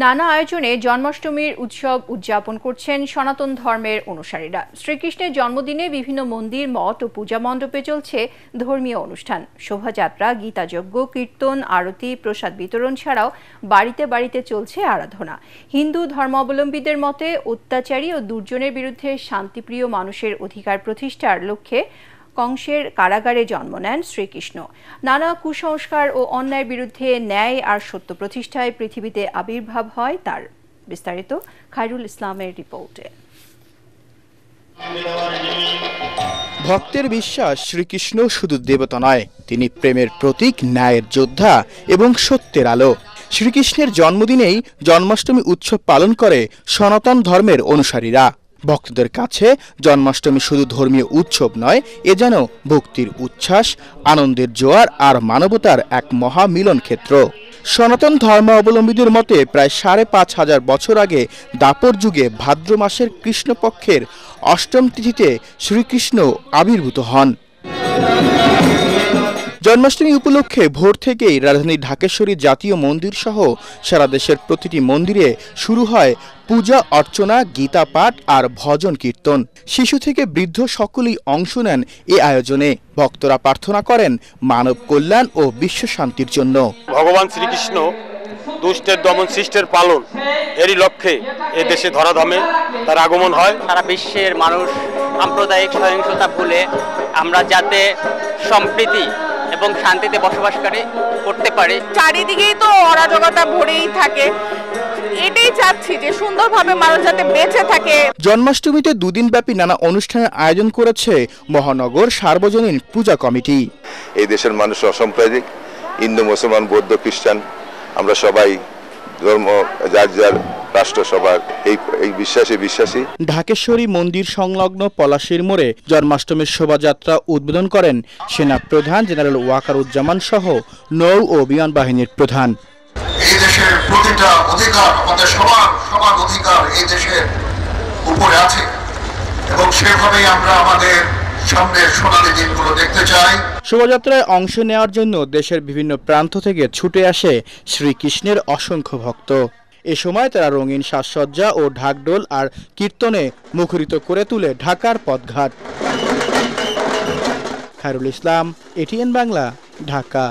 নানা আয়োজনে জন্মাষ্টমীর উৎসব উদযাপন করছেন সনাতন ধর্মের অনুসারীরা। শ্রীকৃষ্ণের জন্মদিনে বিভিন্ন মন্দির, মঠ ও পূজা মণ্ডপে চলছে ধর্মীয় অনুষ্ঠান। শোভাযাত্রা, গীতাযজ্ঞ, কীর্তন, আরতি, প্রসাদ বিতরণ ছাড়াও বাড়িতে বাড়িতে চলছে আরাধনা। হিন্দু ধর্মাবলম্বীদের মতে অত্যাচারী ও দুর্জনের বিরুদ্ধে শান্তিপ্রিয় মানুষের অধিকার প্রতিষ্ঠার লক্ষ্যে কংসের কারাগারে জন্ম নেন শ্রীকৃষ্ণ। নানা কুসংস্কার ও অন্যায়ের বিরুদ্ধে ন্যায় আর সত্য প্রতিষ্ঠায় পৃথিবীতে আবির্ভাব হয় তার। বিস্তারিত খায়রুল ইসলামের রিপোর্টে। ভক্তের বিশ্বাস, শ্রীকৃষ্ণ শুধু দেবতা নয়, তিনি প্রেমের প্রতীক, ন্যায়ের যোদ্ধা এবং সত্যের আলো। শ্রীকৃষ্ণের জন্মদিনেই জন্মাষ্টমী উৎসব পালন করে সনাতন ধর্মের অনুসারীরা। ভক্তদের কাছে জন্মাষ্টমী শুধু ধর্মীয় উৎসব নয়, এ যেন ভক্তির উচ্ছ্বাস, আনন্দের জোয়ার আর মানবতার এক মহা মিলন ক্ষেত্র। সনাতন ধর্মাবলম্বীদের মতে প্রায় ৫,৫০০ বছর আগে দাপর যুগে ভাদ্র মাসের কৃষ্ণপক্ষের অষ্টম তিথিতে শ্রীকৃষ্ণ আবির্ভূত হন। জন্মাষ্টমী উপলক্ষে ভোর থেকেই রাজধানী ঢাকেশ্বরী জাতীয় মন্দির সহ সারা দেশের প্রতিটি মন্দিরে শুরু হয় পূজা অর্চনা, গীতা পাঠ আর ভজন কীর্তন। শিশু থেকে বৃদ্ধ সকলেই অংশ নেন এই আয়োজনে। ভক্তরা প্রার্থনা করেন মানব কল্যাণ ও বিশ্ব শান্তির জন্য। ভগবান শ্রীকৃষ্ণ দুষ্টের দমন, সৃষ্টের পালন এরই লক্ষ্যে এ দেশে ধরাধামে তার আগমন হয়। সারা বিশ্বের মানুষ সাম্প্রদায়িক সহিংসতা ভুলে আমরা যাতে সম্প্রীতি এবং শান্তিতে বসবাস করতে পারে। চারিদিকেই তো অরাজকতা ভরেই থাকে, এটাই চাচ্ছি যে সুন্দরভাবে মানুষ যাতে বেঁচে থাকে। জন্মাষ্টমীতে দুদিনব্যাপী নানা অনুষ্ঠানের আয়োজন করেছে মহানগর সার্বজনীন পূজা কমিটি। এই দেশের মানুষ অসাম্প্রদায়িক, হিন্দু, মুসলমান, বৌদ্ধ, খ্রিস্টান, আমরা সবাই ধর্ম যার যার রাষ্ট্র সবার এই বিশ্বাসী। ঢাকেশ্বরী মন্দির সংলগ্ন পলাশীর মোড়ে জন্মাষ্টমীর শোভাযাত্রা উদ্বোধন করেন সেনা প্রধান জেনারেল ওয়াকারুজ্জামান সহ নৌ ও বিমান বাহিনীর প্রধান। এই দেশের প্রতিটা অধিকার, আমাদের সবার অধিকার এই দেশের উপরে আছে এবং সেভাবেই আমরা আমাদের সামনের সোনালী দিনগুলো দেখতে চাই। শোভাযাত্রায় অংশ নেওয়ার জন্য দেশের বিভিন্ন প্রান্ত থেকে ছুটে আসে শ্রীকৃষ্ণের অসংখ্য ভক্ত। এ সময় তারা রঙিন সাজসজ্জা ও ঢাকঢোল আর কীর্তনে মুখরিত করে তুলে ঢাকার পথঘাট। খায়রুল ইসলাম, এটিএন বাংলা, ঢাকা।